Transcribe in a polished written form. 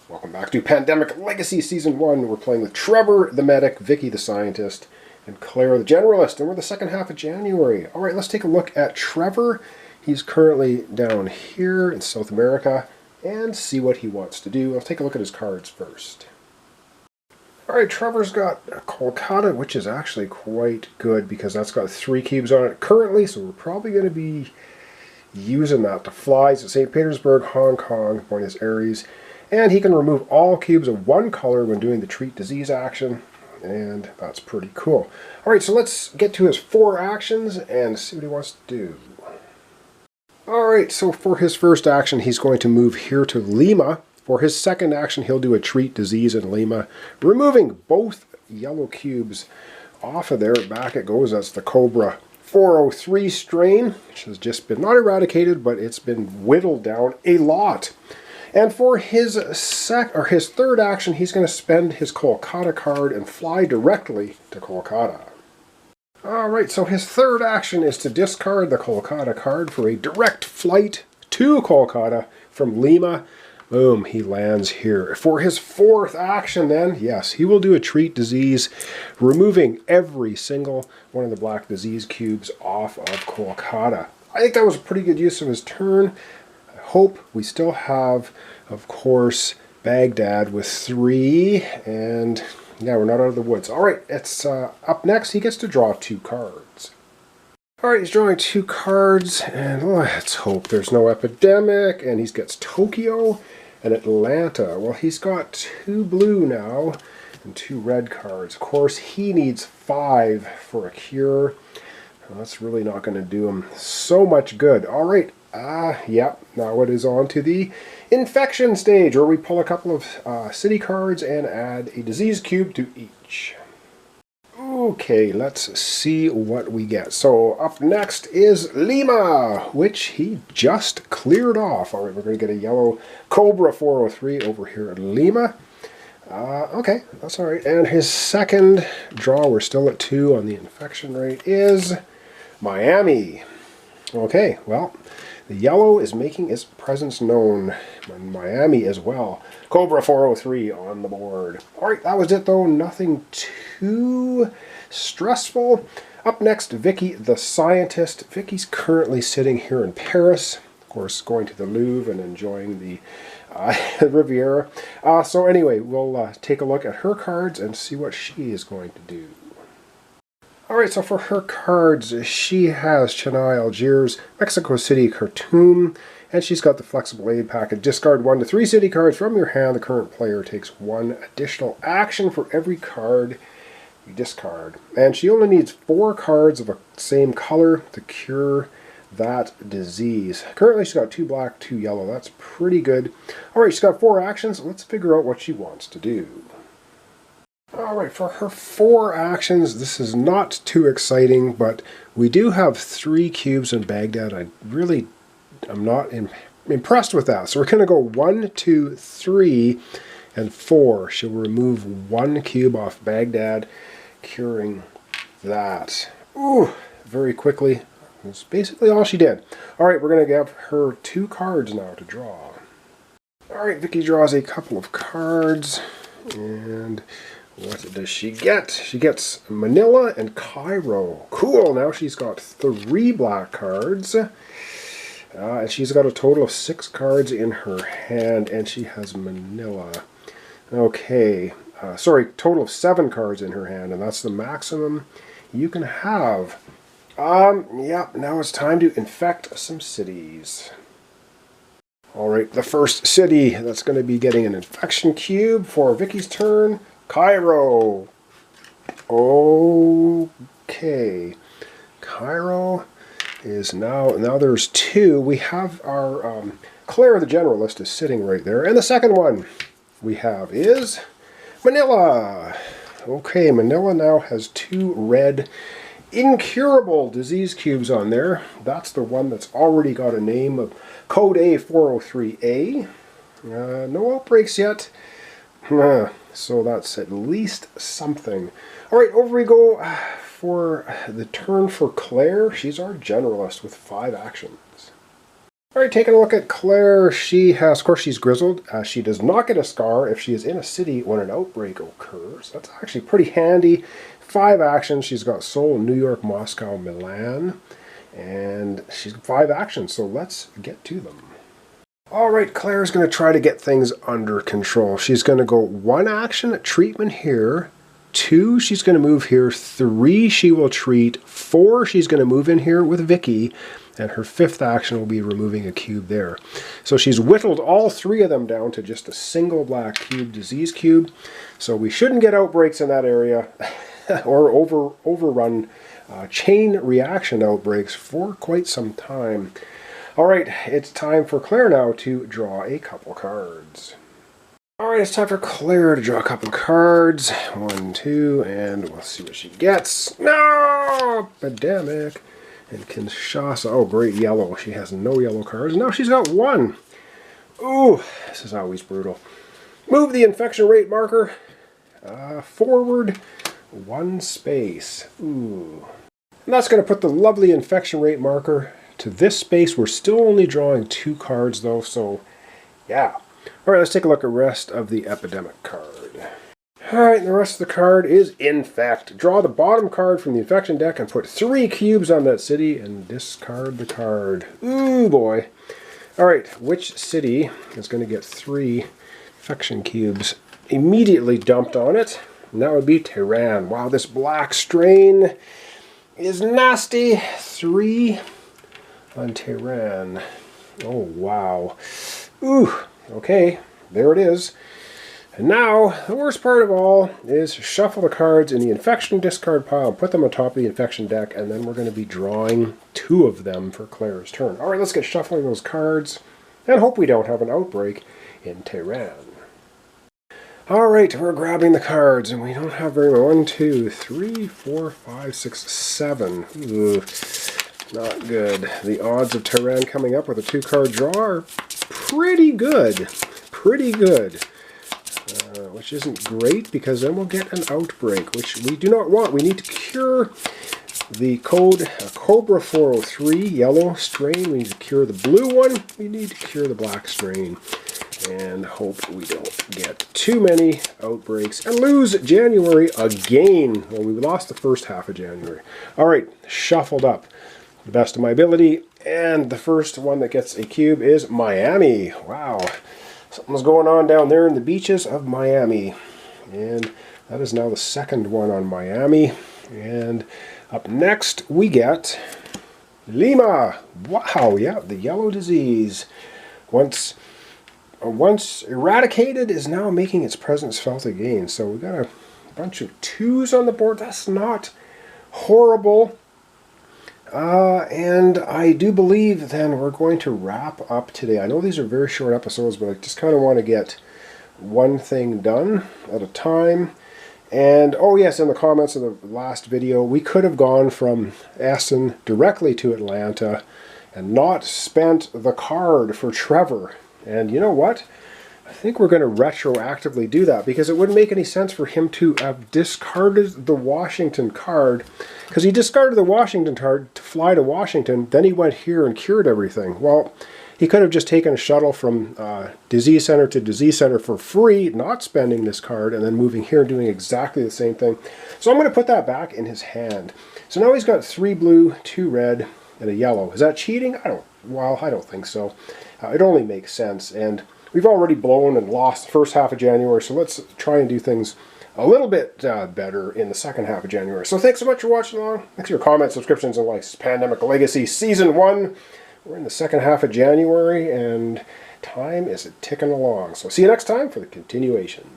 Welcome back to Pandemic Legacy Season 1. We're playing with Trevor the Medic, Vicky the Scientist, and Claire the Generalist, and we're the second half of January. Alright, let's take a look at Trevor. He's currently down here in South America, and see what he wants to do. Let's take a look at his cards first. Alright, Trevor's got Kolkata, which is actually quite good because that's got 3 cubes on it currently, so we're probably going to be using that to fly to St. Petersburg, Hong Kong, Buenos Aires. And he can remove all cubes of one color when doing the treat disease action, and that's pretty cool. Alright, so let's get to his 4 actions and see what he wants to do. Alright, so for his first action, he's going to move here to Lima. For his second action, he'll do a treat disease in Lima, removing both yellow cubes off of there. Back it goes. That's the Cobra 403 strain, which has just been not eradicated, but it's been whittled down a lot. And for his third action, he's going to spend his Kolkata card and fly directly to Kolkata. Alright, so his third action is to discard the Kolkata card for a direct flight to Kolkata from Lima. Boom, he lands here. For his fourth action then, yes, he will do a treat disease, removing every single one of the black disease cubes off of Kolkata. I think that was a pretty good use of his turn. Hope we still have, of course, Baghdad with 3, and yeah, we're not out of the woods. Alright, it's up next. He gets to draw 2 cards. Alright, he's drawing 2 cards, and let's hope there's no epidemic, and he gets Tokyo and Atlanta. Well, he's got 2 blue now and 2 red cards. Of course, he needs 5 for a cure. Well, that's really not going to do him so much good. Alright. Yep, now it is on to the infection stage, where we pull a couple of city cards and add a disease cube to each. Okay, let's see what we get. So up next is Lima, which he just cleared off. Alright, we're going to get a yellow Cobra 403 over here at Lima. Okay, that's alright. And his second draw, we're still at 2 on the infection rate, is Miami. Okay, well, the yellow is making its presence known in Miami as well. Cobra 403 on the board. Alright, that was it though. Nothing too stressful. Up next, Vicky the Scientist. Vicky's currently sitting here in Paris. Of course, going to the Louvre and enjoying the Riviera. So anyway, we'll take a look at her cards and see what she is going to do. Alright, so for her cards, she has Chennai, Algiers, Mexico City, Khartoum, and she's got the flexible aid packet. Discard 1 to 3 city cards from your hand. The current player takes 1 additional action for every card you discard. And she only needs 4 cards of the same color to cure that disease. Currently, she's got 2 black, 2 yellow. That's pretty good. Alright, she's got 4 actions. Let's figure out what she wants to do. Alright, for her 4 actions, this is not too exciting, but we do have 3 cubes in Baghdad. I'm not impressed with that. So we're going to go 1, 2, 3, and 4. She'll remove 1 cube off Baghdad, curing that. Ooh, very quickly. That's basically all she did. Alright, we're going to give her 2 cards now to draw. Alright, Vicky draws a couple of cards, and what does she get? She gets Manila and Cairo. Cool, now she's got 3 black cards. And she's got a total of 6 cards in her hand, and she has Manila. Okay, sorry, total of 7 cards in her hand, and that's the maximum you can have. Yeah, now it's time to infect some cities. Alright, the first city that's going to be getting an infection cube for Vicky's turn, Cairo. Okay. Cairo is now there's 2. We have our Claire the Generalist is sitting right there. And the second one we have is Manila. Okay, Manila now has 2 red incurable disease cubes on there. That's the one that's already got a name of Code A403A. No outbreaks yet. So that's at least something. Alright, over we go for the turn for Claire. She's our Generalist with 5 actions. All right, taking a look at Claire. She has, of course, she's grizzled. She does not get a scar if she is in a city when an outbreak occurs. That's actually pretty handy. 5 actions. She's got Seoul, New York, Moscow, Milan. And she's 5 actions, so let's get to them. All right, Claire's going to try to get things under control. She's going to go 1 action, treatment here. 2, she's going to move here. 3, she will treat. 4, she's going to move in here with Vicky. And her 5th action will be removing a cube there. So she's whittled all 3 of them down to just a single black cube, disease cube. So we shouldn't get outbreaks in that area or overrun chain reaction outbreaks for quite some time. All right, it's time for Claire now to draw a couple cards. All right, it's time for Claire to draw a couple cards. 1, 2, and we'll see what she gets. No! Epidemic. And Kinshasa. Oh, great, yellow. She has no yellow cards. Now she's got 1. Ooh, this is always brutal. Move the infection rate marker forward 1 space. Ooh. And that's going to put the lovely infection rate marker to this space. We're still only drawing 2 cards, though, so yeah. All right, let's take a look at the rest of the epidemic card. All right, and the rest of the card is Infect. Draw the bottom card from the infection deck and put 3 cubes on that city and discard the card. Ooh, boy. All right, which city is going to get 3 infection cubes immediately dumped on it? And that would be Tehran. Wow, this black strain is nasty. 3 on Tehran. Oh, wow. Ooh, okay, there it is. And now, the worst part of all is shuffle the cards in the infection discard pile, put them on top of the infection deck, and then we're going to be drawing 2 of them for Claire's turn. All right, let's get shuffling those cards and hope we don't have an outbreak in Tehran. All right, we're grabbing the cards, and we don't have very many. 1, 2, 3, 4, 5, 6, 7. Ooh, not good. The odds of Tehran coming up with a 2-card draw are pretty good. Pretty good. Which isn't great, because then we'll get an outbreak, which we do not want. We need to cure the code Cobra 403 yellow strain. We need to cure the blue one. We need to cure the black strain. And hope we don't get too many outbreaks and lose January again. Well, we lost the first half of January. All right, shuffled up the best of my ability. And the first one that gets a cube is Miami. Wow. Something's going on down there in the beaches of Miami. And that is now the 2nd one on Miami. And up next we get Lima. Wow, yeah, the yellow disease. Once eradicated, is now making its presence felt again. So we've got a bunch of 2s on the board. That's not horrible. And I do believe then we're going to wrap up today. I know these are very short episodes, but I just kind of want to get one thing done at a time. And, oh yes, in the comments of the last video, we could have gone from Essen directly to Atlanta and not spent the card for Trevor. And you know what? I think we're going to retroactively do that, because it wouldn't make any sense for him to have discarded the Washington card, because he discarded the Washington card to fly to Washington, then he went here and cured everything. Well, he could have just taken a shuttle from disease center to disease center for free, not spending this card, and then moving here and doing exactly the same thing. So I'm going to put that back in his hand. So now he's got 3 blue, 2 red, and a yellow. Is that cheating? I don't think so. It only makes sense. And we've already blown and lost the first half of January, so let's try and do things a little bit better in the second half of January. So thanks so much for watching along. Thanks for your comments, subscriptions, and likes. Pandemic Legacy Season 1. We're in the second half of January, and time is ticking along. So see you next time for the continuation.